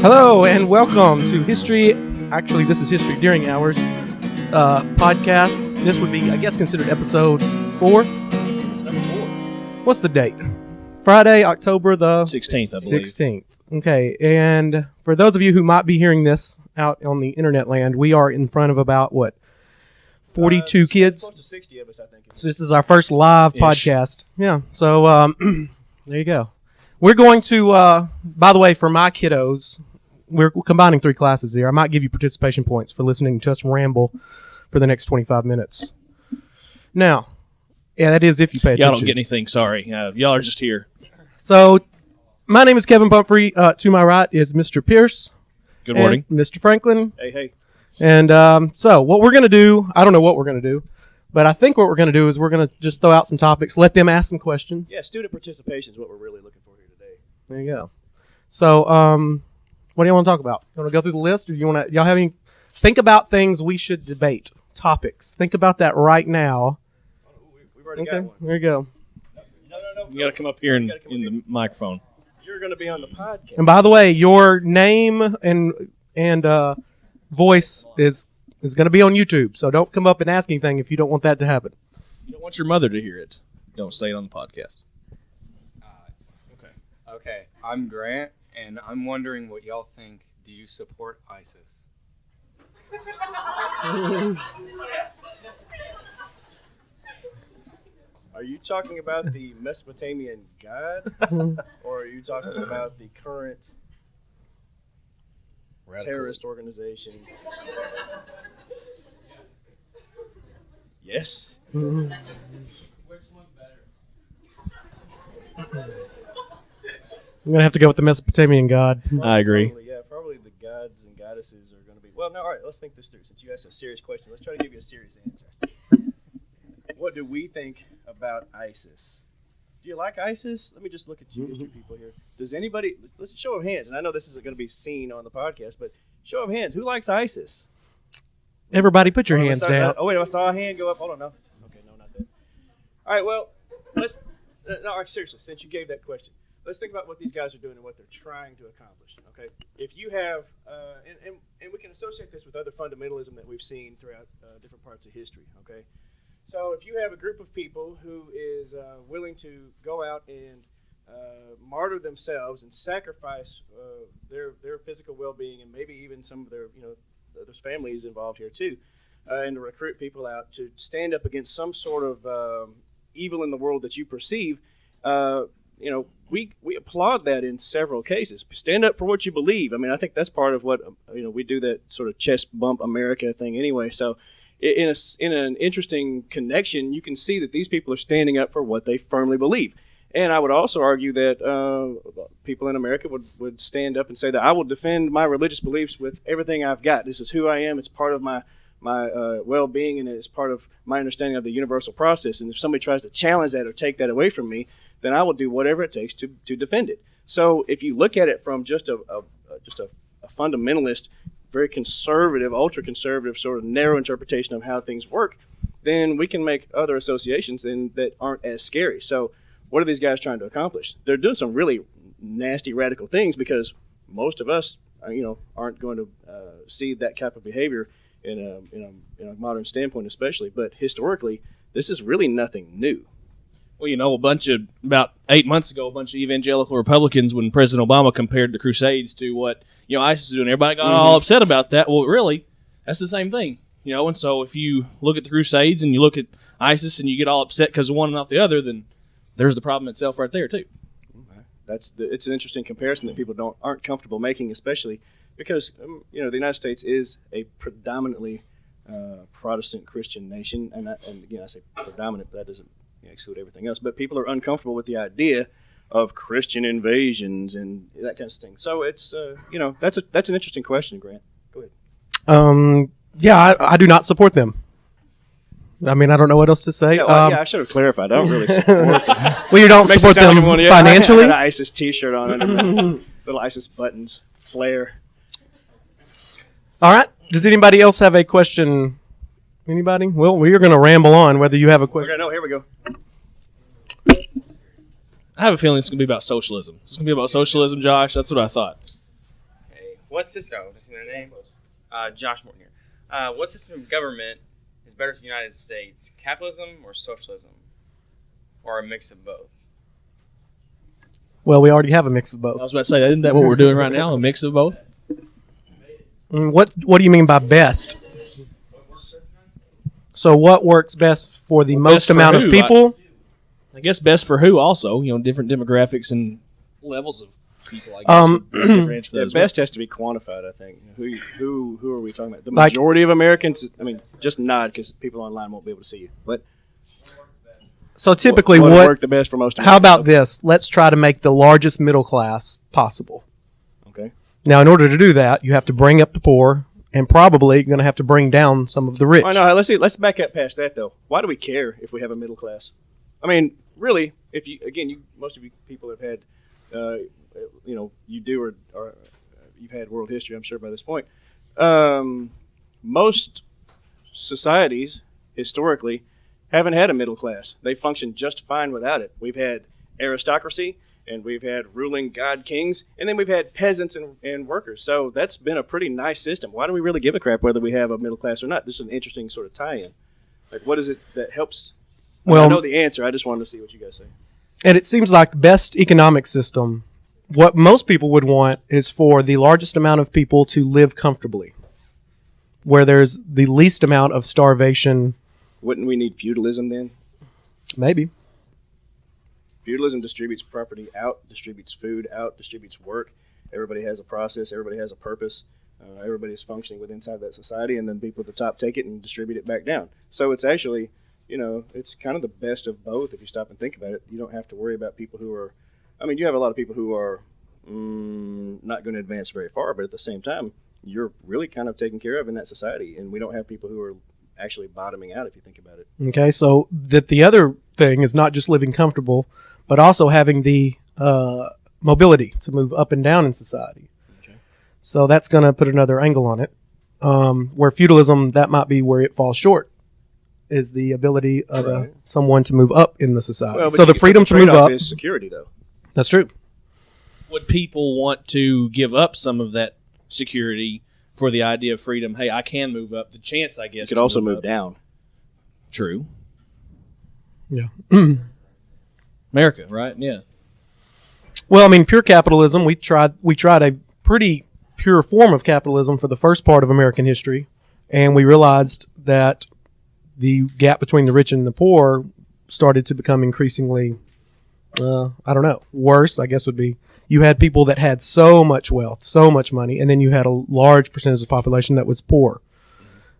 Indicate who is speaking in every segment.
Speaker 1: Hello and welcome to History. Actually, this is History During Hours podcast. This would be, I guess, considered episode 4.
Speaker 2: It's number 4.
Speaker 1: What's the date? Friday, October the
Speaker 2: 16th, I believe.
Speaker 1: 16th. Okay, and for those of you who might be hearing this out on the internet land, we are in front of about, 42 kids?
Speaker 2: Close to 60 of us, I think.
Speaker 1: So this is our first live podcast. Yeah, so there you go. We're going to, by the way, for my kiddos, we're combining 3 classes here. I might give you participation points for listening to us ramble for the next 25 minutes. Now, yeah, that is if you pay attention.
Speaker 2: Y'all don't get anything, sorry. Y'all are just here.
Speaker 1: So, my name is Kevin Pumphrey. To my right is Mr. Pierce.
Speaker 2: Good morning.
Speaker 1: Mr. Franklin.
Speaker 2: Hey.
Speaker 1: And so, what we're going to do, I don't know what we're going to do, but I think what we're going to do is we're going to just throw out some topics, let them ask some questions.
Speaker 2: Yeah, student participation is what we're really looking for here today.
Speaker 1: There you go. So, what do you want to talk about? You want to go through the list, or do you want to? Y'all have any? Think about things we should debate. Topics. Think about that right now.
Speaker 2: We've already got one.
Speaker 1: There you go.
Speaker 2: No. You got to come up here in the microphone. You're going to be on the podcast.
Speaker 1: And by the way, your name and voice is going to be on YouTube. So don't come up and ask anything if you don't want that to happen.
Speaker 2: You don't want your mother to hear it. Don't say it on the podcast.
Speaker 3: Okay. I'm Grant, and I'm wondering what y'all think. Do you support ISIS?
Speaker 4: Are you talking about the Mesopotamian god, or are you talking about the current terrorist organization? Yes.
Speaker 3: Which one's better?
Speaker 1: I'm going to have to go with the Mesopotamian god.
Speaker 2: I agree.
Speaker 4: Probably the gods and goddesses are going to be... Well, no, all right, let's think this through. Since you asked a serious question, let's try to give you a serious answer. What do we think about ISIS? Do you like ISIS? Let me just look at you history people here. Does anybody... Let's show of hands, and I know this isn't going to be seen on the podcast, but show of hands, who likes ISIS?
Speaker 1: Everybody put your hands down.
Speaker 4: Oh, wait, I saw a hand go up. Hold on, no. Okay, no, not that. All right, well, let's... No, seriously, since you gave that question, let's think about what these guys are doing and what they're trying to accomplish, okay? If you have, and we can associate this with other fundamentalism that we've seen throughout different parts of history, okay? So if you have a group of people who is willing to go out and martyr themselves and sacrifice their physical well-being and maybe even some of their, there's families involved here too, and to recruit people out to stand up against some sort of evil in the world that you perceive, we applaud that in several cases. Stand up for what you believe. I mean, I think that's part of what, we do that sort of chest bump America thing anyway. So in an interesting connection, you can see that these people are standing up for what they firmly believe. And I would also argue that people in America would stand up and say that I will defend my religious beliefs with everything I've got. This is who I am. It's part of my well-being, and it's part of my understanding of the universal process. And if somebody tries to challenge that or take that away from me, then I will do whatever it takes to defend it. So if you look at it from just a fundamentalist, very conservative, ultra-conservative, sort of narrow interpretation of how things work, then we can make other associations that aren't as scary. So what are these guys trying to accomplish? They're doing some really nasty, radical things because most of us, aren't going to see that type of behavior in a modern standpoint, especially. But historically, this is really nothing new.
Speaker 2: Well, about 8 months ago, a bunch of evangelical Republicans, when President Obama compared the Crusades to what, ISIS is doing, everybody got all upset about that. Well, really, that's the same thing, and so if you look at the Crusades and you look at ISIS and you get all upset because of one and not the other, then there's the problem itself right there, too.
Speaker 4: It's an interesting comparison that people aren't comfortable making, especially because, the United States is a predominantly Protestant Christian nation, and again, I say predominant, but that doesn't exclude everything else. But people are uncomfortable with the idea of Christian invasions and that kind of thing. So it's that's an interesting question, Grant. Go ahead.
Speaker 1: Yeah, I do not support them. I mean, I don't know what else to say.
Speaker 4: Yeah, I should have clarified. I don't really support them.
Speaker 1: Well, you don't support them financially?
Speaker 4: I had an ISIS T-shirt on and little ISIS buttons, flare.
Speaker 1: All right. Does anybody else have a question? Anybody? Well, we're going to ramble on whether you have a question.
Speaker 4: Okay, no, here we go.
Speaker 2: I have a feeling it's going to be about socialism. It's going to be about socialism, Josh. That's what I thought.
Speaker 3: Okay.
Speaker 5: What system? What's my name? Josh Morton here. What system of government is better for the United States? Capitalism or socialism, or a mix of both?
Speaker 1: Well, we already have a mix of
Speaker 2: I
Speaker 1: both.
Speaker 2: was about to say, isn't that what we're doing right now? A mix of both?
Speaker 1: What do you mean by best? So what works best for the most
Speaker 2: best for
Speaker 1: amount
Speaker 2: who?
Speaker 1: of people?
Speaker 2: I guess best for who also, different demographics and levels of people, I guess.
Speaker 4: The best has to be quantified, I think. Who are we talking about? The
Speaker 1: Like-
Speaker 4: majority of Americans, I mean, just nod because people online won't be able to see you. But
Speaker 1: So typically
Speaker 4: what would
Speaker 1: what
Speaker 4: work the best for most
Speaker 1: how
Speaker 4: Americans?
Speaker 1: about this? Let's try to make the largest middle class possible.
Speaker 4: Okay.
Speaker 1: Now, in order to do that, you have to bring up the poor and probably you're going to have to bring down some of the rich.
Speaker 4: Oh, no, let's back up past that, though. Why do we care if we have a middle class? I mean, really, if you, again, most of you people have had, you do or you've had world history, I'm sure, by this point. Most societies, historically, haven't had a middle class. They function just fine without it. We've had aristocracy, and we've had ruling god kings, and then we've had peasants and workers. So that's been a pretty nice system. Why do we really give a crap whether we have a middle class or not? This is an interesting sort of tie-in. Like, what is it that helps?
Speaker 1: Well,
Speaker 4: I know the answer. I just wanted to see what you guys say.
Speaker 1: And it seems like best economic system, what most people would want is for the largest amount of people to live comfortably, where there's the least amount of starvation.
Speaker 4: Wouldn't we need feudalism then?
Speaker 1: Maybe.
Speaker 4: Feudalism distributes property out, distributes food out, distributes work. Everybody has a process. Everybody has a purpose. Everybody is functioning within inside that society, and then people at the top take it and distribute it back down. So it's actually, it's kind of the best of both if you stop and think about it. You don't have to worry about people who are, you have a lot of people who are not going to advance very far, but at the same time, you're really kind of taken care of in that society, and we don't have people who are actually bottoming out if you think about it.
Speaker 1: Okay, so that the other thing is not just living comfortable, but also having the mobility to move up and down in society.
Speaker 4: Okay.
Speaker 1: So that's going to put another angle on it. Where feudalism, that might be where it falls short, is the ability of someone to move up in the society.
Speaker 4: Well,
Speaker 1: so the freedom to move
Speaker 4: trade-off
Speaker 1: up
Speaker 4: is security, though.
Speaker 1: That's true.
Speaker 2: Would people want to give up some of that security for the idea of freedom? Hey, I can move up. The chance, I guess,
Speaker 4: You could also
Speaker 2: move
Speaker 4: move
Speaker 2: up.
Speaker 4: down.
Speaker 2: True.
Speaker 1: Yeah.
Speaker 2: America, right? Yeah.
Speaker 1: Well, pure capitalism, we tried a pretty pure form of capitalism for the first part of American history, and we realized that the gap between the rich and the poor started to become increasingly, worse, I guess would be. You had people that had so much wealth, so much money, and then you had a large percentage of the population that was poor.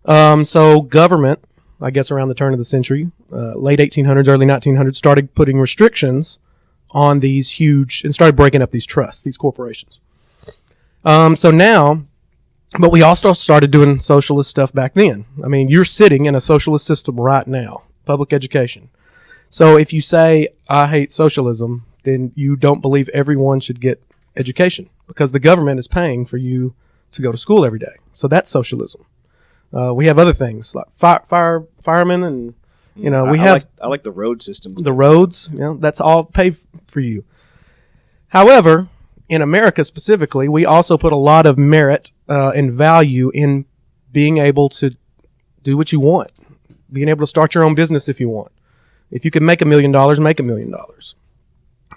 Speaker 1: So government, I guess around the turn of the century, late 1800s, early 1900s, started putting restrictions on these huge, and started breaking up these trusts, these corporations. So now, but we also started doing socialist stuff back then. You're sitting in a socialist system right now, public education. So if you say, I hate socialism, then you don't believe everyone should get education because the government is paying for you to go to school every day. So that's socialism. We have other things like firemen and,
Speaker 4: I like the road systems.
Speaker 1: the roads, that's all paid for you. However, in America specifically, we also put a lot of merit and value in being able to do what you want, being able to start your own business if you want. If you can make $1 million, make $1 million.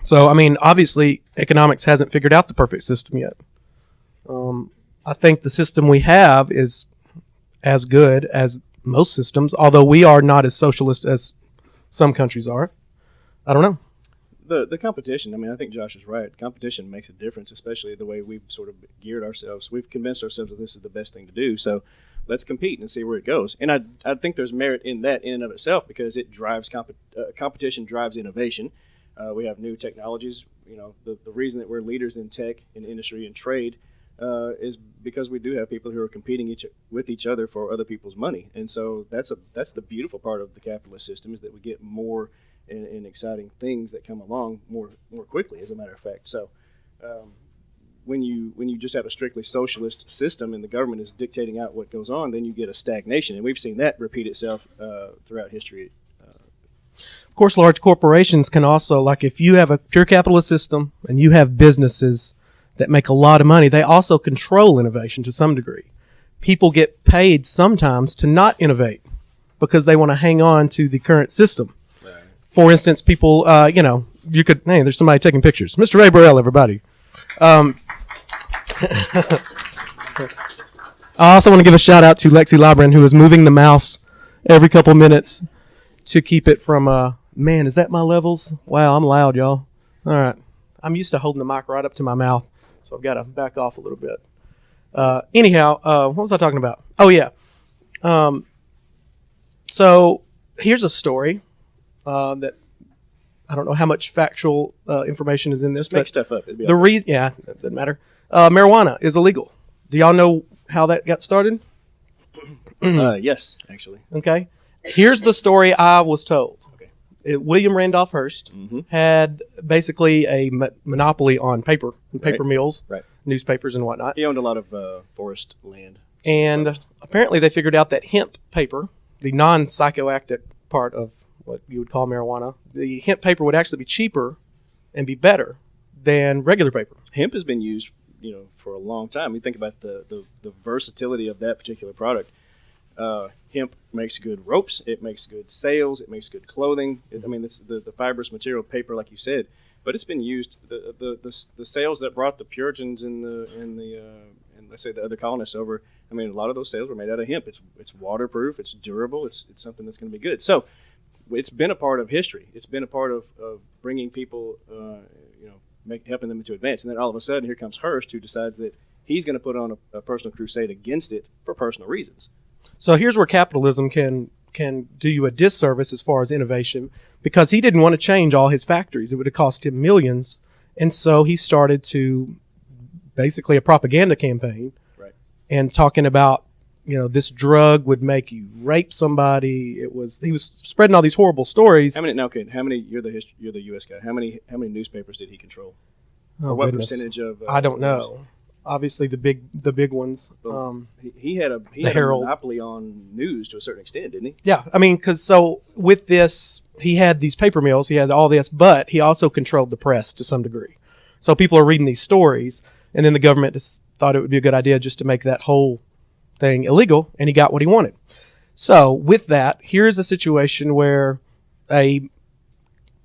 Speaker 1: So, obviously, economics hasn't figured out the perfect system yet. I think the system we have is as good as most systems, although we are not as socialist as some countries are. I don't know.
Speaker 4: The competition, I think Josh is right. Competition makes a difference, especially the way we've sort of geared ourselves. We've convinced ourselves that this is the best thing to do. So let's compete and see where it goes. And I think there's merit in that in and of itself because it drives competition drives innovation. We have new technologies. The reason that we're leaders in tech, in industry, and trade is because we do have people who are competing with each other for other people's money. And so that's the beautiful part of the capitalist system is that we get more and exciting things that come along more quickly, as a matter of fact. So when you just have a strictly socialist system and the government is dictating out what goes on, then you get a stagnation. And we've seen that repeat itself throughout history.
Speaker 1: Of course, large corporations can also, like if you have a pure capitalist system and you have businesses that make a lot of money, they also control innovation to some degree. People get paid sometimes to not innovate because they want to hang on to the current system. Right. For instance, people, you could, hey, there's somebody taking pictures. Mr. Ray Burrell, everybody. I also want to give a shout out to Lexi Labrin, who is moving the mouse every couple minutes to keep it from, man, is that my levels? Wow, I'm loud, y'all. All right. I'm used to holding the mic right up to my mouth, so I've got to back off a little bit. Anyhow, what was I talking about? Oh, yeah. So here's a story that I don't know how much factual information is in this.
Speaker 4: Make
Speaker 1: but
Speaker 4: stuff up.
Speaker 1: The reason, yeah, it doesn't matter. Marijuana is illegal. Do y'all know how that got started?
Speaker 4: Yes, actually.
Speaker 1: Okay. Here's the story I was told. Okay. William Randolph Hearst had basically a monopoly on paper mills, newspapers and whatnot.
Speaker 4: He owned a lot of forest land.
Speaker 1: And apparently they figured out that hemp paper, the non-psychoactive part of what you would call marijuana, the hemp paper would actually be cheaper and be better than regular paper.
Speaker 4: Hemp has been used, for a long time. You think about the versatility of that particular product. Hemp makes good ropes. It makes good sails. It makes good clothing. It's the fibrous material paper, like you said. But it's been used. The sails that brought the Puritans and let's say the other colonists over. A lot of those sails were made out of hemp. It's waterproof. It's durable. It's something that's going to be good. So it's been a part of history. It's been a part of bringing people, helping them to advance. And then all of a sudden, here comes Hearst, who decides that he's going to put on a personal crusade against it for personal reasons.
Speaker 1: So here's where capitalism can do you a disservice as far as innovation, because he didn't want to change all his factories. It would have cost him millions. And so he started to basically a propaganda campaign and talking about, this drug would make you rape somebody. He was spreading all these horrible stories.
Speaker 4: How many, you're the U.S. guy. How many newspapers did he control?
Speaker 1: Oh,
Speaker 4: or what
Speaker 1: goodness.
Speaker 4: Percentage of?
Speaker 1: I don't know. Obviously the big ones.
Speaker 4: He had a monopoly on news to a certain extent, didn't he?
Speaker 1: Yeah. Because with this, he had these paper mills, he had all this, but he also controlled the press to some degree. So people are reading these stories, and then the government just thought it would be a good idea just to make that whole thing illegal, and he got what he wanted. So with that, here's a situation where a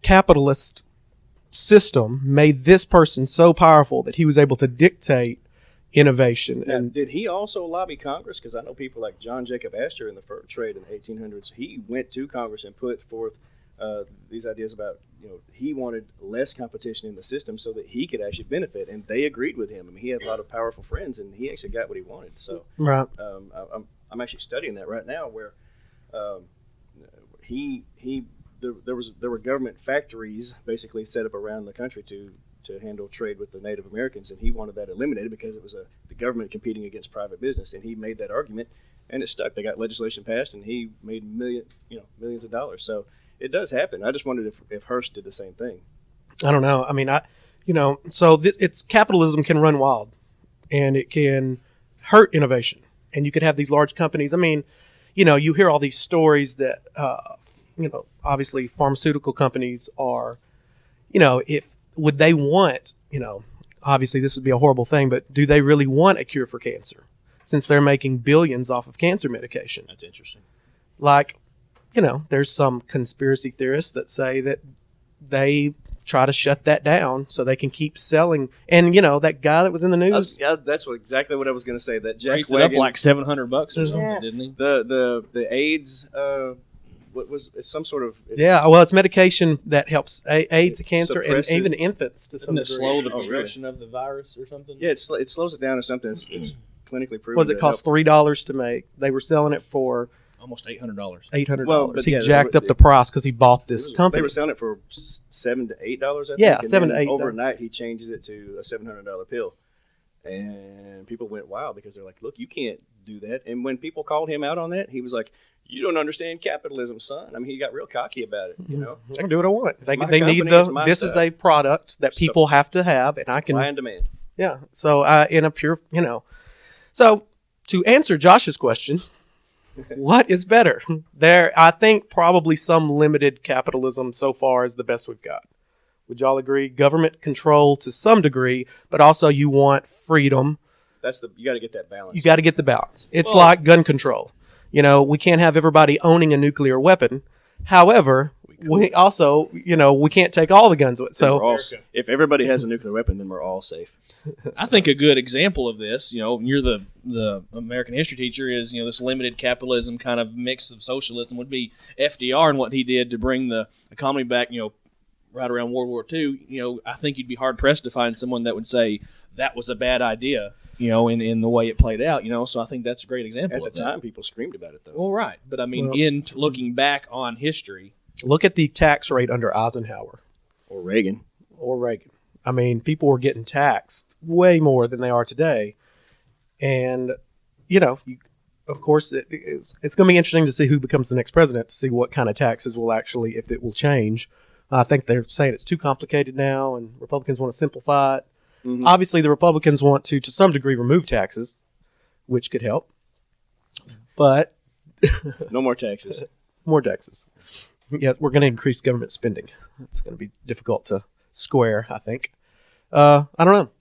Speaker 1: capitalist system made this person so powerful that he was able to dictate innovation.
Speaker 4: Now,
Speaker 1: and
Speaker 4: did he also lobby Congress? Because I know people like John Jacob Astor in the fur trade in the 1800s. He went to Congress and put forth these ideas about, he wanted less competition in the system so that he could actually benefit, and they agreed with him. He had a lot of powerful friends, and he actually got what he wanted. So
Speaker 1: right.
Speaker 4: I'm actually studying that right now, where there were government factories basically set up around the country to handle trade with the Native Americans, and he wanted that eliminated because it was the government competing against private business, and he made that argument, and it stuck. They got legislation passed, and he made millions of dollars. So it does happen. I just wondered if Hearst did the same thing.
Speaker 1: I don't know. It's capitalism can run wild, and it can hurt innovation, and you could have these large companies. You hear all these stories that, obviously pharmaceutical companies are, would they want, obviously this would be a horrible thing, but do they really want a cure for cancer since they're making billions off of cancer medication?
Speaker 4: That's interesting.
Speaker 1: There's some conspiracy theorists that say that they try to shut that down so they can keep selling. And, that guy that was in the news.
Speaker 4: That's exactly what I was going to say. That Jack
Speaker 2: raised it up like $700 or something, didn't he?
Speaker 4: The AIDS, it's some sort of...
Speaker 1: it's medication that helps AIDS, cancer, and even infants to some degree.
Speaker 2: Doesn't it slow the progression of the virus or something?
Speaker 4: Yeah, it slows it down or something. It's clinically proven.
Speaker 1: What does it cost? $3 to make. They were selling it for...
Speaker 2: almost $800.
Speaker 1: $800.
Speaker 4: Well,
Speaker 1: he jacked up the price because he bought this company.
Speaker 4: They were selling it for $7 to $8, I think.
Speaker 1: Yeah,
Speaker 4: and
Speaker 1: $7 to $8.
Speaker 4: Overnight, he changes it to a $700 pill. And people went wild because they're like, look, you can't do that. And when people called him out on that, he was like, you don't understand capitalism, son. He got real cocky about it,
Speaker 1: I can do what I want. They need this
Speaker 4: stuff.
Speaker 1: is a product that people have to have, and I can...
Speaker 4: Supply and demand.
Speaker 1: Yeah. So, in a pure, So, to answer Josh's question... What is better? I think probably some limited capitalism so far is the best we've got. Would y'all agree? Government control to some degree, but also you want freedom.
Speaker 4: You got to get that balance.
Speaker 1: You got to get the balance. It's like gun control. We can't have everybody owning a nuclear weapon. However, we also, we can't take all the guns with. So
Speaker 4: if everybody has a nuclear weapon, then we're all safe.
Speaker 2: I think a good example of this, you're the American history teacher, is this limited capitalism kind of mix of socialism would be FDR and what he did to bring the economy back. Right around World War II. I think you'd be hard pressed to find someone that would say that was a bad idea. In the way it played out. So I think that's a great example.
Speaker 4: At the time, people screamed about it, though.
Speaker 2: Well, right, but I mean, in looking back on history.
Speaker 1: Look at the tax rate under Eisenhower.
Speaker 4: Or Reagan.
Speaker 1: I mean, people were getting taxed way more than they are today. And, of course, it's going to be interesting to see who becomes the next president, to see what kind of taxes will actually, if it will change. I think they're saying it's too complicated now, and Republicans want to simplify it. Mm-hmm. Obviously, the Republicans want to some degree, remove taxes, which could help. But
Speaker 4: no more taxes.
Speaker 1: More taxes. Yeah, we're going to increase government spending. It's going to be difficult to square, I think. I don't know.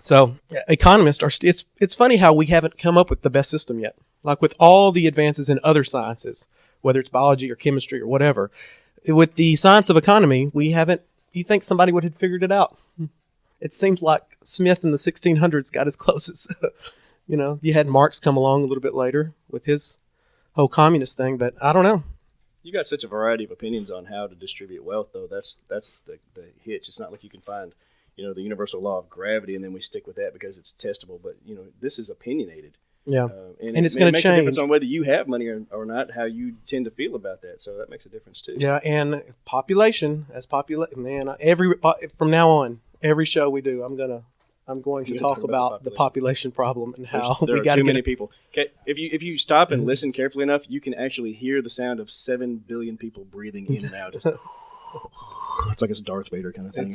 Speaker 1: So economists are. It's funny how we haven't come up with the best system yet. Like with all the advances in other sciences, whether it's biology or chemistry or whatever, with the science of economy, we haven't. You think somebody would have figured it out? It seems like Smith in the 1600s got as close as, you had Marx come along a little bit later with his whole communist thing, but I don't know.
Speaker 4: You got such a variety of opinions on how to distribute wealth, though. That's the hitch. It's not like you can find, the universal law of gravity and then we stick with that because it's testable. But this is opinionated.
Speaker 1: Yeah,
Speaker 4: and
Speaker 1: it's going to
Speaker 4: change.
Speaker 1: A
Speaker 4: difference on whether you have money or not, how you tend to feel about that. So that makes a difference too.
Speaker 1: Yeah, and population from now on, every show we do, I'm going to talk about the population problem and how we got
Speaker 4: too many people. Okay, if you stop and listen carefully enough, you can actually hear the sound of 7 billion people breathing in and out. It's like it's Darth Vader kind of thing.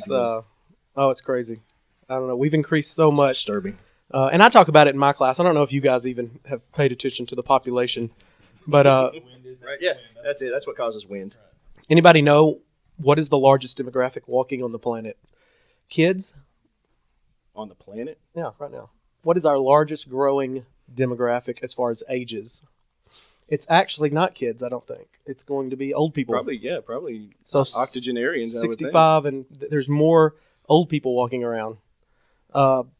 Speaker 1: It's crazy. I don't know. We've increased so much.
Speaker 4: Disturbing.
Speaker 1: And I talk about it in my class. I don't know if you guys even have paid attention to the population, but
Speaker 4: right, yeah, that's it. That's what causes wind.
Speaker 1: Anybody know what is the largest demographic walking on the planet? Kids?
Speaker 4: On the planet?
Speaker 1: Yeah, right now. What is our largest growing demographic as far as ages? It's actually not kids, I don't think. It's going to be old people.
Speaker 4: Probably.
Speaker 1: So
Speaker 4: octogenarians.
Speaker 1: 65, and there's more old people walking around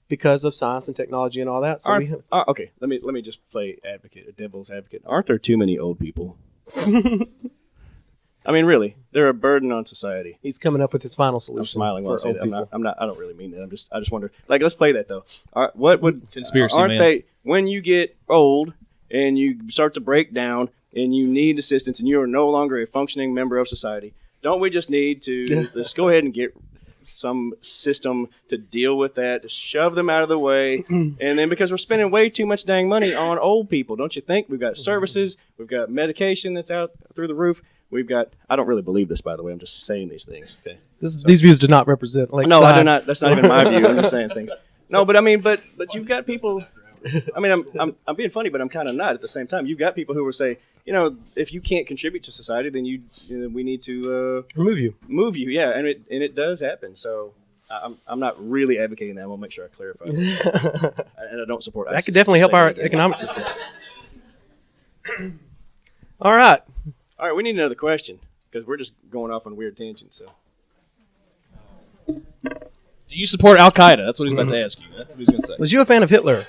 Speaker 1: because of science and technology and all that. So
Speaker 4: okay, let me just play devil's advocate. Aren't there too many old people? I mean, really, they're a burden on society.
Speaker 1: He's coming up with his final solution.
Speaker 4: I'm smiling while I say that. I don't really mean that. I just wonder. Let's play that though. What would
Speaker 2: conspiracy?
Speaker 4: Aren't they when you get old and you start to break down and you need assistance and you are no longer a functioning member of society? Don't we just need to let's go ahead and get some system to deal with that, to shove them out of the way, and then because we're spending way too much dang money on old people, don't you think? We've got services, we've got medication that's out through the roof. We've got. I don't really believe this, by the way. I'm just saying these things. Okay.
Speaker 1: These views do not represent.
Speaker 4: No, I do not. That's not even my view. I'm just saying things. No, but I mean, but you've got people. I mean, I'm being funny, but I'm kind of not at the same time. You've got people who will say, if you can't contribute to society, then we need to move you. Yeah, and it does happen. So I'm not really advocating that. I want to make sure I clarify that. And I don't support
Speaker 1: that. Could definitely help our economic system. All right.
Speaker 4: All right, we need another question because we're just going off on weird tangents. So,
Speaker 2: do you support Al Qaeda? That's what he's about to ask you. That's what he's going to say.
Speaker 1: Was you a fan of Hitler?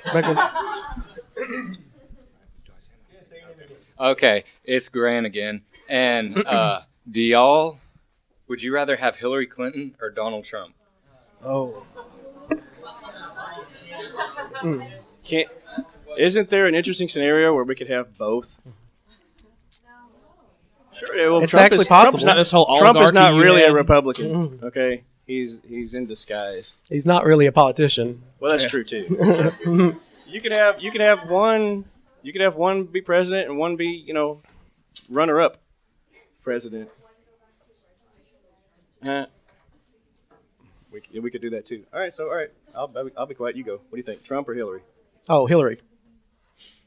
Speaker 3: Okay, it's Grant again. And would you rather have Hillary Clinton or Donald Trump?
Speaker 1: Oh.
Speaker 4: Isn't there an interesting scenario where we could have both? Sure, yeah, well,
Speaker 1: it's actually possible.
Speaker 4: Trump is not really a Republican. Okay, he's in disguise.
Speaker 1: He's not really a politician.
Speaker 4: Well, that's true too. You could have one be president and one be runner-up president. We could do that too. All right, I'll be quiet. You go. What do you think, Trump or Hillary?
Speaker 1: Oh, Hillary.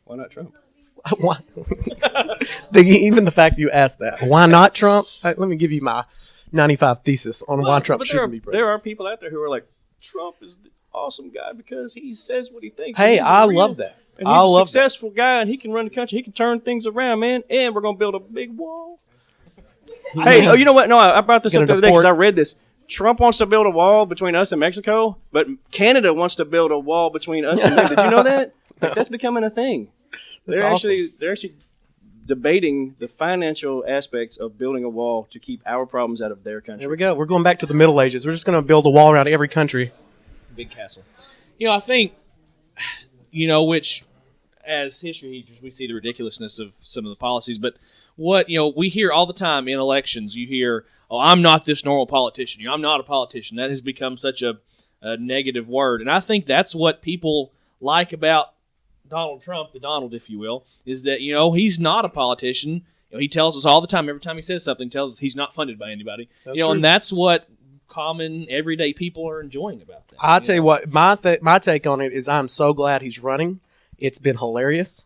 Speaker 4: Why not Trump?
Speaker 1: Why? Even the fact you asked that. Why not Trump? Let me give you my 95 thesis on why Trump
Speaker 4: but
Speaker 1: shouldn't be president.
Speaker 4: there are people out there who are like, Trump is the awesome guy because he says what he thinks.
Speaker 1: Hey,
Speaker 4: and
Speaker 1: I
Speaker 4: he's
Speaker 1: love that.
Speaker 4: And
Speaker 1: I
Speaker 4: he's a
Speaker 1: love
Speaker 4: successful guy, and he can run the country. He can turn things around, man. And we're gonna build a big wall. Hey, you know what? No, I brought this up the other day because I read this. Trump wants to build a wall between us and Mexico, but Canada wants to build a wall between us and them. Did you know that? Like, that's becoming a thing. They're actually debating the financial aspects of building a wall to keep our problems out of their country.
Speaker 1: There we go. We're going back to the Middle Ages. We're just going to build a wall around every country.
Speaker 2: Big castle. I think, which as history teachers, we see the ridiculousness of some of the policies. But what, we hear all the time in elections, you hear, oh, I'm not this normal politician. I'm not a politician. That has become such a negative word. And I think that's what people like about Donald Trump, the Donald, if you will, is that, he's not a politician. He tells us all the time, every time he says something, tells us he's not funded by anybody.
Speaker 1: That's true.
Speaker 2: And that's what common, everyday people are enjoying about that.
Speaker 1: I'll tell you what, my take on it is I'm so glad he's running. It's been hilarious.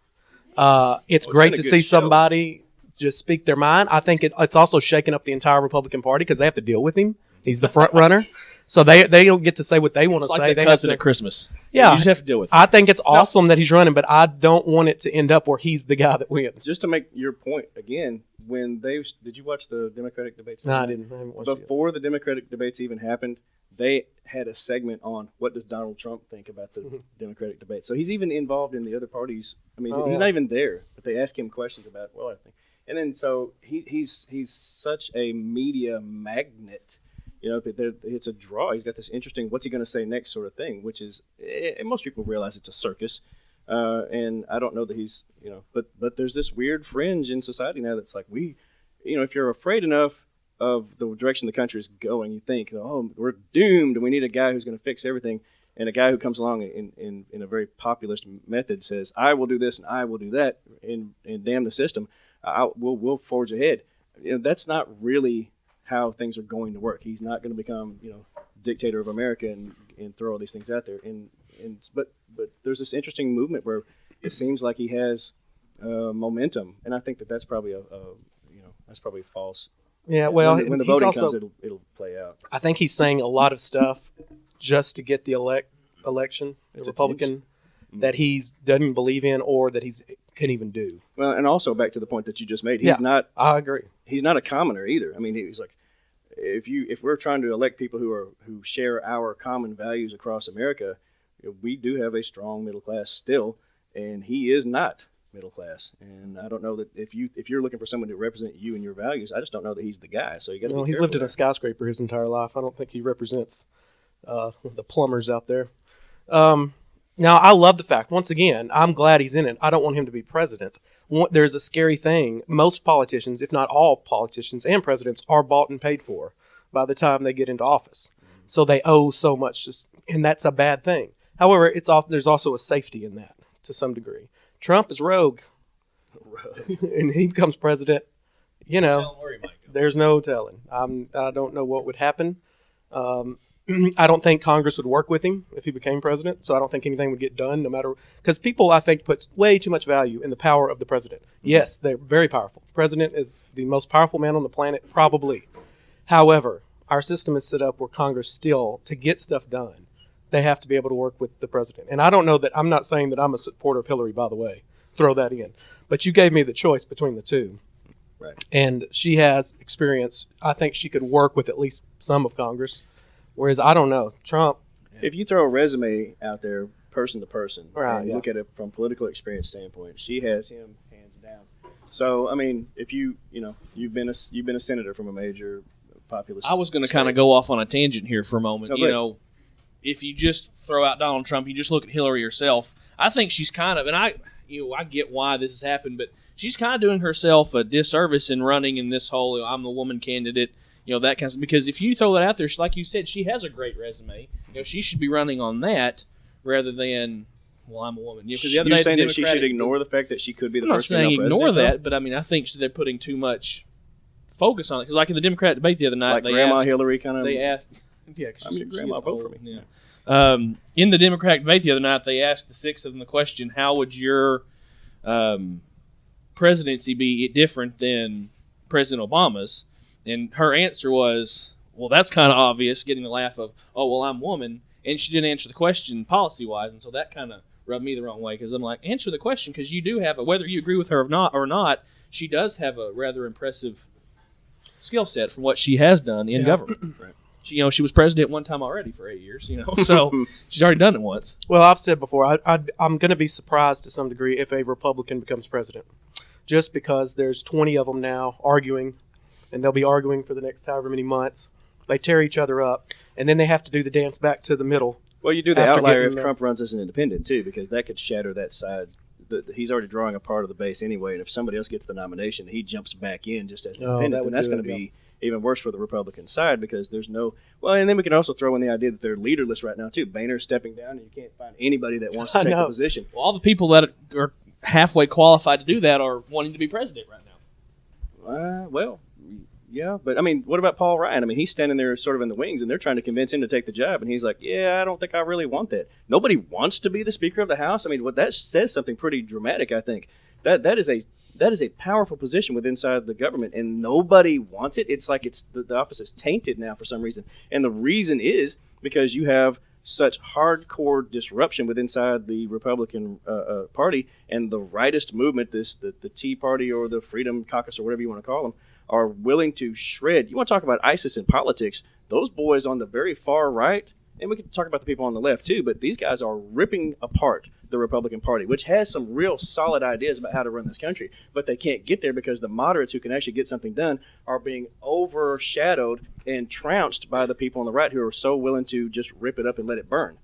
Speaker 1: It's great to see somebody just speak their mind. I think it's also shaking up the entire Republican Party because they have to deal with him. He's the front runner. So they don't get to say what they want to say.
Speaker 2: Like the cousin at Christmas.
Speaker 1: Yeah.
Speaker 2: You just have to deal with it.
Speaker 1: I think it's awesome that he's running, but I don't want it to end up where he's the guy that wins.
Speaker 4: Just to make your point again, did you watch the Democratic debates?
Speaker 1: No, I didn't. I haven't watched
Speaker 4: Before the Democratic debates even happened, they had a segment on what does Donald Trump think about the Democratic debate. So he's even involved in the other parties. I mean, he's not even there, but they ask him questions about, I think. And then so he's such a media magnet. It's a draw. He's got this interesting, what's he going to say next sort of thing, which is, and most people realize it's a circus. And I don't know that he's, but there's this weird fringe in society now that's like, if you're afraid enough of the direction the country is going, you think, oh, we're doomed and we need a guy who's going to fix everything. And a guy who comes along in a very populist method says, I will do this and I will do that and damn the system. We'll forge ahead. That's not really how things are going to work. He's not going to become, dictator of America and throw all these things out there. But there's this interesting movement where it seems like he has momentum, and I think that's probably that's probably false.
Speaker 1: Yeah, well,
Speaker 4: when the voting comes, it'll play out.
Speaker 1: I think he's saying a lot of stuff just to get the election, the Republican, that he doesn't believe in or that he couldn't even do.
Speaker 4: Well, and also back to the point that you just made, he's not.
Speaker 1: I agree.
Speaker 4: He's not a commoner either. I mean, he's like, if we're trying to elect people who share our common values across America, we do have a strong middle class still, and he is not middle class. And I don't know that if you're looking for someone to represent you and your values, I just don't know that he's the guy. So you got to. Well,
Speaker 1: he's lived in a skyscraper his entire life. I don't think he represents the plumbers out there. Now, I love the fact, once again, I'm glad he's in it. I don't want him to be president. There's a scary thing. Most politicians, if not all politicians and presidents, are bought and paid for by the time they get into office. So they owe so much, and that's a bad thing. However, there's also a safety in that to some degree. Trump is rogue. And he becomes president, there's no telling. I don't know what would happen. I don't think Congress would work with him if he became president, so I don't think anything would get done, no matter, because people, I think, put way too much value in the power of the president. Yes, they're very powerful. The president is the most powerful man on the planet, probably. However, our system is set up where Congress still, to get stuff done, they have to be able to work with the president. And I don't know that, I'm not saying that I'm a supporter of Hillary, by the way, throw that in. But you gave me the choice between the two.
Speaker 4: Right.
Speaker 1: And she has experience. I think she could work with at least some of Congress. Whereas, I don't know, Trump.
Speaker 4: If you throw a resume out there, person to person,
Speaker 1: right,
Speaker 4: and look at it from political experience standpoint, she has him hands down. So, I mean, if you've been a senator from a major populist.
Speaker 2: I was going to kind of go off on a tangent here for a moment. If you just throw out Donald Trump, you just look at Hillary herself. I think she's kind of, and I get why this has happened, but she's kind of doing herself a disservice in running in this whole I'm the woman candidate. That kind of, because if you throw that out there, like you said, she has a great resume. She should be running on that rather than, I'm a woman. Because the other
Speaker 4: You're
Speaker 2: day,
Speaker 4: saying that she should ignore the fact that she could be the first female president?
Speaker 2: I'm not saying ignore that, but I think they're putting too much focus on it. Because like in the Democrat debate the other night,
Speaker 4: like Grandma Hillary kind of.
Speaker 2: They asked,
Speaker 4: I'm your grandma, vote for me. Yeah.
Speaker 2: In the Democratic debate the other night, they asked the six of them the question, how would your presidency be different than President Obama's? And her answer was, well, that's kind of obvious, getting the laugh of, oh, well, I'm woman. And she didn't answer the question policy-wise, and so that kind of rubbed me the wrong way because I'm like, answer the question because you do have whether you agree with her or not, she does have a rather impressive skill set from what she has done in government. Right. She was president one time already for 8 years, so she's already done it once.
Speaker 1: Well, I've said before, I'm going to be surprised to some degree if a Republican becomes president, just because there's 20 of them now arguing, and they'll be arguing for the next however many months. They tear each other up, and then they have to do the dance back to the middle.
Speaker 4: Well, you do the outlier if Trump runs as an independent, too, because that could shatter that side. He's already drawing a part of the base anyway, and if somebody else gets the nomination, he jumps back in just as an independent, and that's going to be even worse for the Republican side because there's no – well, and then we can also throw in the idea that they're leaderless right now, too. Boehner's stepping down, and you can't find anybody that wants to take the position.
Speaker 2: Well, all the people that are halfway qualified to do that are wanting to be president right now.
Speaker 4: Well, yeah, but, I mean, what about Paul Ryan? I mean, he's standing there sort of in the wings, and they're trying to convince him to take the job, and he's like, yeah, I don't think I really want that. Nobody wants to be the Speaker of the House. I mean, that says something pretty dramatic, I think. That is a powerful position within inside the government, and nobody wants it. It's like the office is tainted now for some reason, and the reason is because you have such hardcore disruption within inside the Republican Party and the rightist movement, the Tea Party or the Freedom Caucus or whatever you want to call them, are willing to shred. You want to talk about ISIS in politics? Those boys on the very far right, and we can talk about the people on the left too, but these guys are ripping apart the Republican Party, which has some real solid ideas about how to run this country, but they can't get there because the moderates who can actually get something done are being overshadowed and trounced by the people on the right who are so willing to just rip it up and let it burn.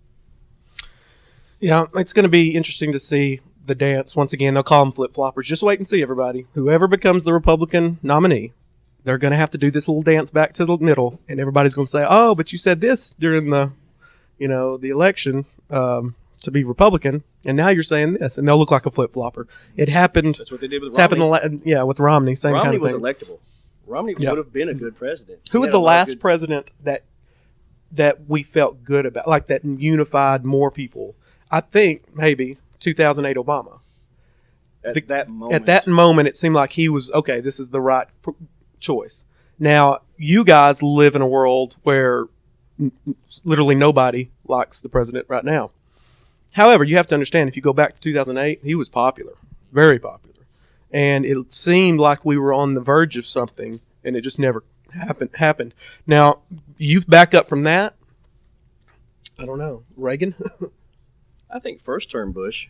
Speaker 1: Yeah, it's going to be interesting to see the dance. Once again, they'll call them flip-floppers. Just wait and see, everybody. Whoever becomes the Republican nominee, they're going to have to do this little dance back to the middle, and everybody's going to say, oh, but you said this during the election to be Republican, and now you're saying this, and they'll look like a flip-flopper. It happened.
Speaker 4: That's what they did with Romney.
Speaker 1: With Romney, same
Speaker 4: Romney
Speaker 1: kind of thing.
Speaker 4: was electable. Romney would have been a good president.
Speaker 1: Who was the last president that we felt good about, like that unified more people? I think maybe 2008 Obama.
Speaker 4: At
Speaker 1: that moment, it seemed like he was, okay, this is the right choice. Now, you guys live in a world where literally nobody likes the president right now. However, you have to understand, if you go back to 2008, he was popular, very popular. And it seemed like we were on the verge of something, and it just never happened. Now, you back up from that, I don't know, Reagan?
Speaker 4: I think first-term Bush,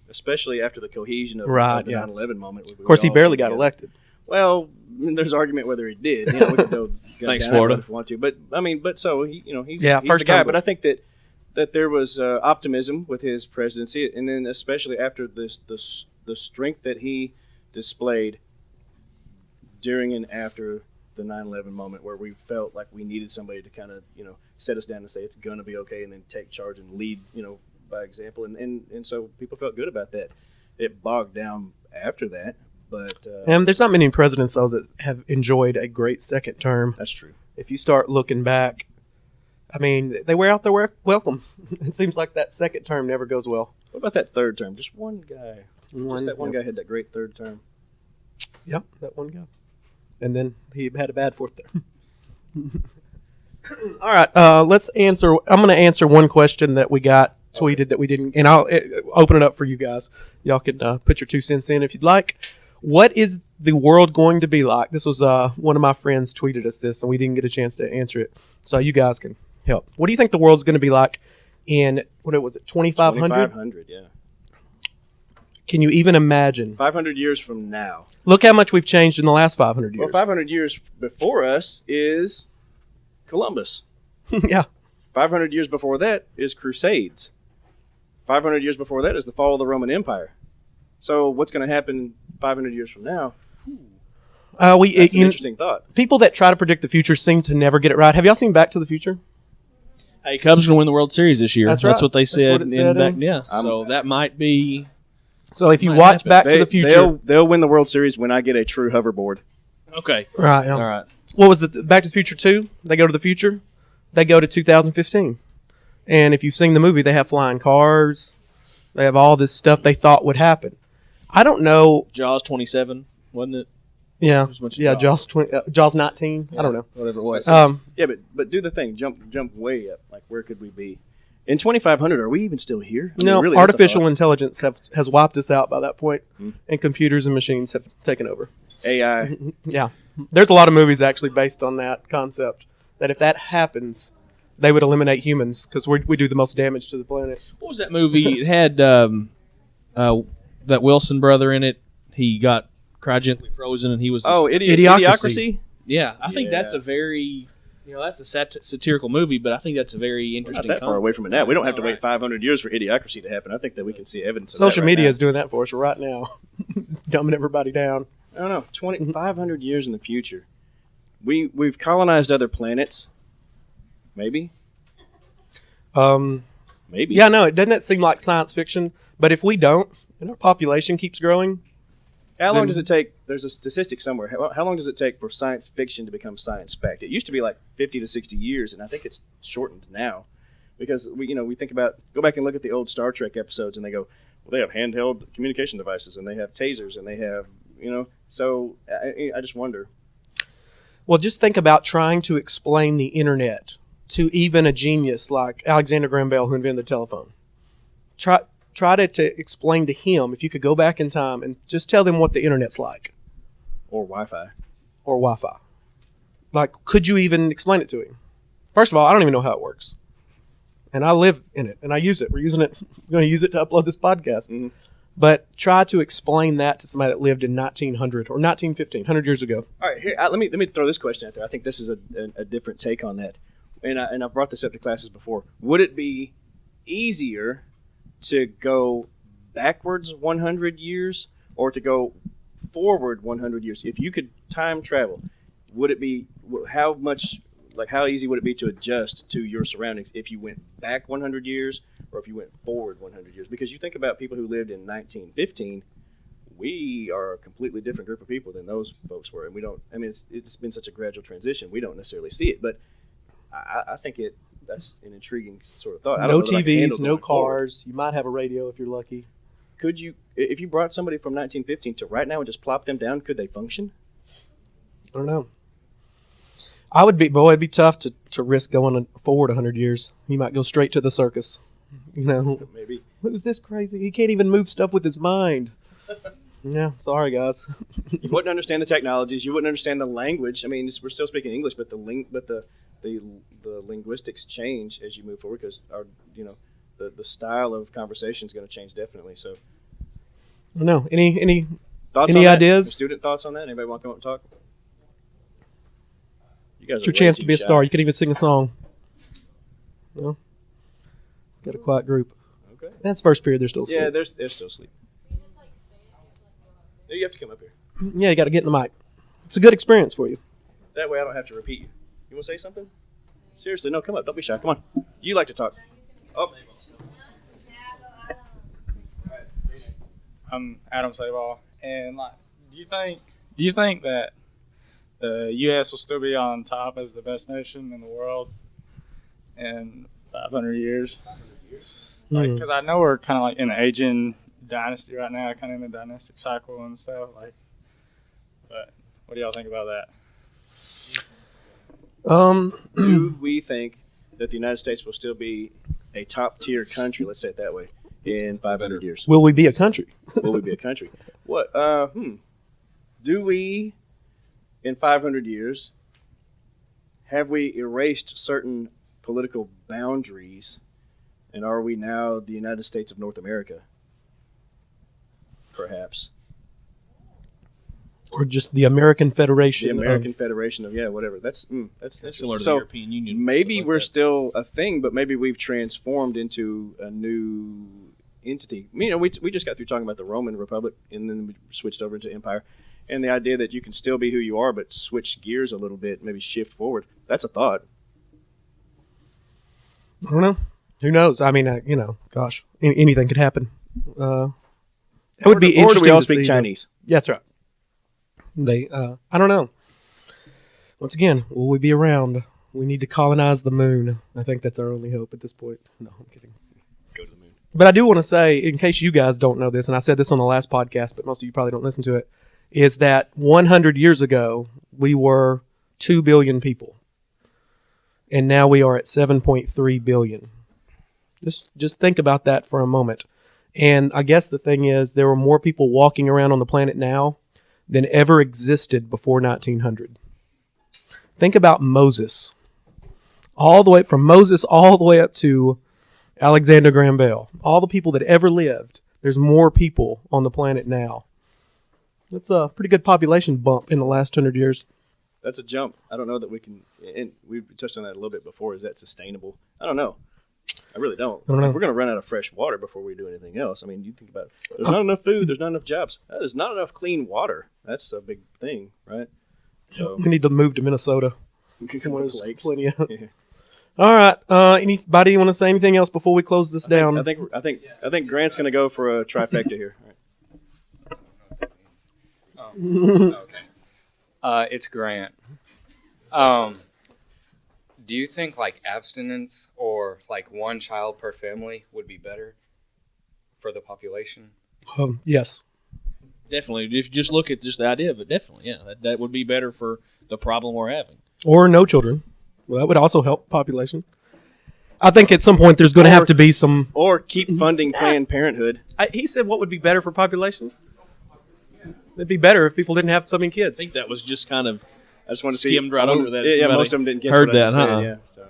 Speaker 4: especially after the cohesion of the 9/11 moment.
Speaker 1: Of course, he barely got elected.
Speaker 4: Well, there's argument whether he did. We could go
Speaker 2: Thanks, Florida,
Speaker 4: if we want to. But I mean, so he's
Speaker 1: first
Speaker 4: the guy.
Speaker 1: time.
Speaker 4: But I think that there was optimism with his presidency, and then especially after the strength that he displayed during and after the 9/11 moment, where we felt like we needed somebody to kind of set us down and say it's going to be okay, and then take charge and lead by example, and so people felt good about that. It bogged down after that, but
Speaker 1: and there's not many presidents though that have enjoyed a great second term.
Speaker 4: That's true.
Speaker 1: If you start looking back, I mean, they wear out their welcome. It seems like that second term never goes well.
Speaker 4: What about that third term? Just one guy. That one guy had that great third term.
Speaker 1: Yep, that one guy. And then he had a bad fourth term. All right, let's answer. I'm going to answer one question that we got tweeted that we didn't, and I'll open it up for you guys. Y'all can put your 2 cents in if you'd like. What is the world going to be like? This was one of my friends tweeted us this, and we didn't get a chance to answer it. So you guys can help. What do you think the world's going to be like in, what was it, 2500?
Speaker 4: 2500, yeah.
Speaker 1: Can you even imagine?
Speaker 4: 500 years from now.
Speaker 1: Look how much we've changed in the last 500 years.
Speaker 4: Well, 500 years before us is Columbus.
Speaker 1: Yeah.
Speaker 4: 500 years before that is Crusades. 500 years before that is the fall of the Roman Empire. So what's going to happen 500 years from now? That's an interesting thought.
Speaker 1: People that try to predict the future seem to never get it right. Have y'all seen Back to the Future?
Speaker 2: Hey, Cubs going to win the World Series this year.
Speaker 1: That's right.
Speaker 2: What they said.
Speaker 1: Yeah.
Speaker 2: So that might be.
Speaker 1: So if you watch Back to the Future,
Speaker 4: they'll win the World Series when I get a true hoverboard.
Speaker 2: Okay.
Speaker 1: Right. Yeah.
Speaker 2: All right.
Speaker 1: What was it? Back to the Future 2? They go to the future. They go to 2015. And if you've seen the movie, they have flying cars. They have all this stuff they thought would happen. I don't know.
Speaker 2: Jaws 27, wasn't it?
Speaker 1: Yeah,
Speaker 2: Just a bunch of
Speaker 1: yeah.
Speaker 2: Jaws.
Speaker 1: Jaws 19. I don't know.
Speaker 2: Whatever it was.
Speaker 4: Yeah, but do the thing. Jump way up. Like, where could we be? In 2500, are we even still here? I mean,
Speaker 1: No,
Speaker 4: really, that's a
Speaker 1: artificial
Speaker 4: thought.
Speaker 1: intelligence has wiped us out by that point, and computers and machines have taken over.
Speaker 4: AI.
Speaker 1: Yeah, there's a lot of movies actually based on that concept. That if that happens, they would eliminate humans because we do the most damage to the planet.
Speaker 2: What was that movie? It had that Wilson brother in it. He got cryogenically frozen, and he was
Speaker 1: Idiocracy.
Speaker 2: Yeah, I think that's a very that's a satirical movie, but I think that's a very
Speaker 4: Not
Speaker 2: interesting.
Speaker 4: that far away from it now. We don't have to wait 500 years for Idiocracy to happen. I think that we can see evidence.
Speaker 1: Social
Speaker 4: of that right
Speaker 1: media
Speaker 4: now.
Speaker 1: is doing that for us right now, dumbing everybody down.
Speaker 4: I don't know. 500 years in the future, we've colonized other planets. Maybe. Maybe.
Speaker 1: Yeah, no, doesn't that seem like science fiction? But if we don't, and our population keeps growing,
Speaker 4: How long does it take? There's a statistic somewhere. How long does it take for science fiction to become science fact? It used to be like 50 to 60 years, and I think it's shortened now, because we think about, go back and look at the old Star Trek episodes, and they go, well, they have handheld communication devices, and they have tasers, and they have So I just wonder.
Speaker 1: well, just think about trying to explain the internet to even a genius like Alexander Graham Bell, who invented the telephone. Try to explain to him, if you could go back in time and just tell them what the internet's like.
Speaker 4: Or Wi-Fi.
Speaker 1: Or Wi-Fi. Like, could you even explain it to him? First of all, I don't even know how it works. And I live in it, and I use it. We're going to use it to upload this podcast.
Speaker 4: Mm-hmm.
Speaker 1: But try to explain that to somebody that lived in 1900 or 1915, 100 years ago.
Speaker 4: All right, here, let me throw this question out there. I think this is a different take on that. And I've brought this up to classes before. Would it be easier to go backwards 100 years or to go forward 100 years? If you could time travel, would it be how easy would it be to adjust to your surroundings if you went back 100 years or if you went forward 100 years? Because you think about people who lived in 1915, we are a completely different group of people than those folks were, and we don't. I mean, it's been such a gradual transition, we don't necessarily see it, but I think that's an intriguing sort of thought. I
Speaker 1: No
Speaker 4: don't know that I can handle
Speaker 1: TVs, no
Speaker 4: going forward.
Speaker 1: cars. You might have a radio if you're lucky.
Speaker 4: Could you, if you brought somebody from 1915 to right now and just plop them down, could they function?
Speaker 1: I don't know. It'd be tough to risk going forward 100 years. You might go straight to the circus.
Speaker 4: Maybe.
Speaker 1: Who's this crazy? He can't even move stuff with his mind. Yeah, sorry guys.
Speaker 4: You wouldn't understand the technologies. You wouldn't understand the language. I mean, we're still speaking English, but the linguistics change as you move forward because the style of conversation is going to change definitely. So,
Speaker 1: I don't know. Any
Speaker 4: thoughts?
Speaker 1: Any
Speaker 4: on that?
Speaker 1: ideas?
Speaker 4: Student thoughts on that? Anybody want to come up and talk? You guys
Speaker 1: It's
Speaker 4: are
Speaker 1: your
Speaker 4: way
Speaker 1: chance
Speaker 4: too
Speaker 1: to be a
Speaker 4: shy.
Speaker 1: star. You could even sing a song. Well, got a quiet group.
Speaker 4: Okay.
Speaker 1: That's first period. They're still asleep.
Speaker 4: Yeah, they're still asleep. You have to come up here.
Speaker 1: Yeah, you got to get in the mic. It's a good experience for you.
Speaker 4: That way I don't have to repeat you. You want to say something? Seriously, no, come up. Don't be shy. Come on. You like to talk. Oh.
Speaker 6: I'm Adam Sabal, and do you think that the U.S. will still be on top as the best nation in the world in 500 years? Because I know we're kind of like in an aging dynasty right now, kind of in the dynastic cycle and stuff. But what do y'all think about that?
Speaker 4: Do we think that the United States will still be a top-tier country, let's say it that way, in 500 years?
Speaker 1: Will we be a country?
Speaker 4: Will we be a country? What? Do we, in 500 years, have we erased certain political boundaries, and are we now the United States of North America? Perhaps.
Speaker 1: Or just the American Federation?
Speaker 4: The American Federation of, whatever. That's
Speaker 2: Similar to
Speaker 4: so
Speaker 2: the European Union.
Speaker 4: maybe
Speaker 2: something like
Speaker 4: we're
Speaker 2: that.
Speaker 4: still a thing, but maybe we've transformed into a new entity. We just got through talking about the Roman Republic, and then we switched over into empire, and the idea that you can still be who you are, but switch gears a little bit, maybe shift forward. That's a thought.
Speaker 1: I don't know. Who knows? I mean, gosh, anything could happen. It would be
Speaker 4: Or
Speaker 1: interesting
Speaker 4: do we all
Speaker 1: to
Speaker 4: speak
Speaker 1: see.
Speaker 4: Chinese?
Speaker 1: Yeah, that's right. I don't know. Once again, will we be around? We need to colonize the moon. I think that's our only hope at this point. No, I'm kidding.
Speaker 4: Go to the moon.
Speaker 1: But I do want to say, in case you guys don't know this, and I said this on the last podcast, but most of you probably don't listen to it, is that 100 years ago, we were 2 billion people. And now we are at 7.3 billion. Just think about that for a moment. And I guess the thing is, there are more people walking around on the planet now than ever existed before 1900. Think about Moses. All the way from Moses all the way up to Alexander Graham Bell. All the people that ever lived. There's more people on the planet now. That's a pretty good population bump in the last 100 years.
Speaker 4: That's a jump. I don't know that we can, and we've touched on that a little bit before. Is that sustainable? I don't know. I really don't.
Speaker 1: I don't know.
Speaker 4: We're going to run out of fresh water before we do anything else. I mean, you think about it. There's not enough food. There's not enough jobs. There's not enough clean water. That's a big thing, right? So
Speaker 1: We need to move to Minnesota.
Speaker 4: there's lakes.
Speaker 1: Plenty of.
Speaker 4: Yeah.
Speaker 1: All right. Anybody want to say anything else before we close this down?
Speaker 4: I think Grant's going to go for a trifecta here. All right.
Speaker 3: Okay. It's Grant. Do you think like abstinence or like one child per family would be better for the population?
Speaker 1: Yes.
Speaker 2: Definitely. If you just look at just the idea of it, definitely, yeah. That would be better for the problem we're having.
Speaker 1: Or no children. Well, that would also help population. I think at some point there's going to have to be some.
Speaker 4: Or keep funding Planned Parenthood.
Speaker 1: He said what would be better for population? It'd be better if people didn't have so many
Speaker 2: I
Speaker 1: kids.
Speaker 2: think that was just kind of
Speaker 4: I just want to see.
Speaker 2: skimmed right over that.
Speaker 4: Yeah,
Speaker 2: Everybody
Speaker 4: most of them didn't get
Speaker 2: heard
Speaker 4: what I
Speaker 2: that,
Speaker 4: just said,
Speaker 2: huh?
Speaker 4: yeah, so.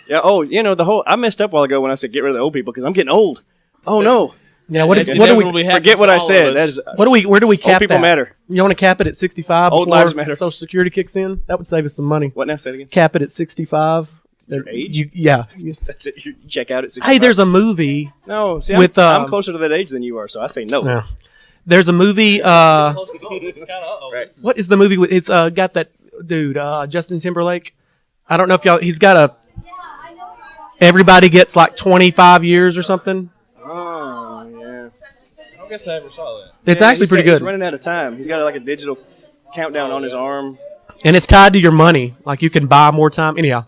Speaker 4: Yeah. Oh, the whole. I messed up a while ago when I said get rid of the old people because I'm getting old. Oh no.
Speaker 1: Yeah. What do we?
Speaker 2: Inevitably happens
Speaker 4: Forget what
Speaker 2: to
Speaker 4: I
Speaker 2: all of
Speaker 4: said.
Speaker 2: us.
Speaker 1: Where do we cap
Speaker 4: Old people
Speaker 1: that?
Speaker 4: matter.
Speaker 1: You want to cap it at 65
Speaker 4: Old
Speaker 1: before
Speaker 4: lives matter.
Speaker 1: Social Security kicks in? That would save us some money.
Speaker 4: What now? Say it again.
Speaker 1: Cap it at 65.
Speaker 4: Your age?
Speaker 1: Yeah.
Speaker 4: That's it. You check out at 65.
Speaker 1: Hey, there's a movie.
Speaker 4: No. See,
Speaker 1: with,
Speaker 4: I'm closer to that age than you are, so I say no.
Speaker 1: Yeah. There's a movie.
Speaker 4: Right.
Speaker 1: What is the movie with? It's got that dude, Justin Timberlake. I don't know if y'all. He's got a. Everybody gets like 25 years or something.
Speaker 4: Oh yeah.
Speaker 2: I guess I ever saw that.
Speaker 1: It's
Speaker 4: Yeah,
Speaker 1: actually pretty
Speaker 4: He's
Speaker 1: good,
Speaker 4: running out of time. He's got like a digital countdown on his arm.
Speaker 1: and it's tied to your money. Like you can buy more time. Anyhow,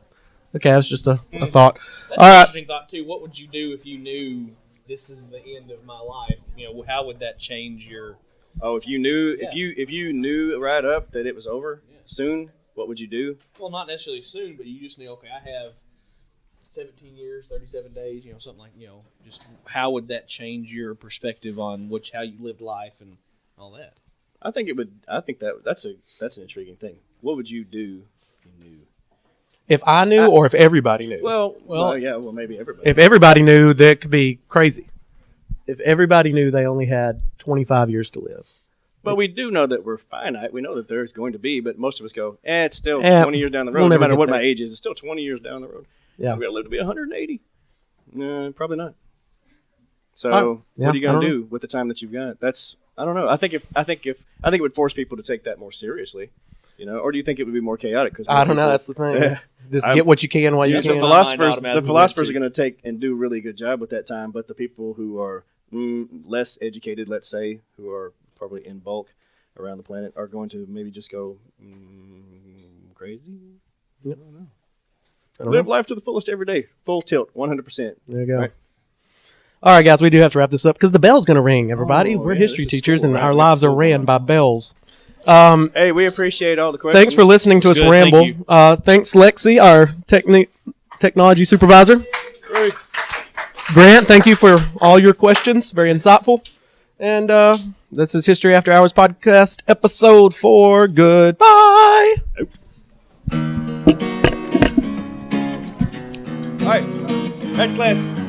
Speaker 1: okay, that's just a thought.
Speaker 2: That's
Speaker 1: All
Speaker 2: an
Speaker 1: right.
Speaker 2: interesting thought too. What would you do if you knew this is the end of my life? How would that change your?
Speaker 4: Oh, if you knew,
Speaker 2: Yeah.
Speaker 4: if you knew right up that it was over soon, what would you do?
Speaker 2: Well, not necessarily soon, but you just knew. Okay, I have 17 years, 37 days. Something like Just how would that change your perspective on how you lived life and all that?
Speaker 4: I think it would. I think that's an intriguing thing. What would you do if you knew?
Speaker 1: If I knew, or if everybody knew.
Speaker 4: Well, yeah. Well, maybe everybody.
Speaker 1: If everybody knew, that could be crazy. If everybody knew they only had 25 years to live.
Speaker 4: But we do know that we're finite. We know that there's going to be, but most of us go, it's still 20 years down the road.
Speaker 1: we'll
Speaker 4: No
Speaker 1: never
Speaker 4: matter
Speaker 1: get
Speaker 4: what
Speaker 1: there.
Speaker 4: my age is, it's still 20 years down the road.
Speaker 1: Yeah.
Speaker 4: We're going to live to be 180? No, probably not. So
Speaker 1: Yeah,
Speaker 4: what are you
Speaker 1: I
Speaker 4: going
Speaker 1: don't
Speaker 4: to do with the time that you've got? I don't know. I think it would force people to take that more seriously, or do you think it would be more chaotic? Cause
Speaker 1: I don't know. That's the thing.
Speaker 4: Yeah.
Speaker 1: Just get what you can while you
Speaker 2: Yeah, so
Speaker 1: can.
Speaker 2: the
Speaker 4: philosophers are going to take and do a really good job with that time, but the people who are less educated, let's say, who are probably in bulk around the planet, are going to maybe just go crazy.
Speaker 1: Yep.
Speaker 4: I don't know. Live life to the fullest every day, full tilt, 100%.
Speaker 1: There you go.
Speaker 4: Right.
Speaker 1: All right, guys, we do have to wrap this up because the bell's going to ring, everybody. We're
Speaker 4: yeah,
Speaker 1: history
Speaker 4: this is
Speaker 1: teachers,
Speaker 4: school,
Speaker 1: and
Speaker 4: right?
Speaker 1: our
Speaker 4: We got
Speaker 1: lives are
Speaker 4: school
Speaker 1: ran
Speaker 4: going
Speaker 1: by bells.
Speaker 4: Hey, we appreciate all the questions.
Speaker 1: Thanks for listening to us
Speaker 2: Good,
Speaker 1: ramble.
Speaker 2: thank you.
Speaker 1: Thanks, Lexi, our technology supervisor.
Speaker 4: Great.
Speaker 1: Grant, thank you for all your questions. Very insightful. And this is History After Hours podcast, episode 4. Goodbye.
Speaker 4: All right. Back to class.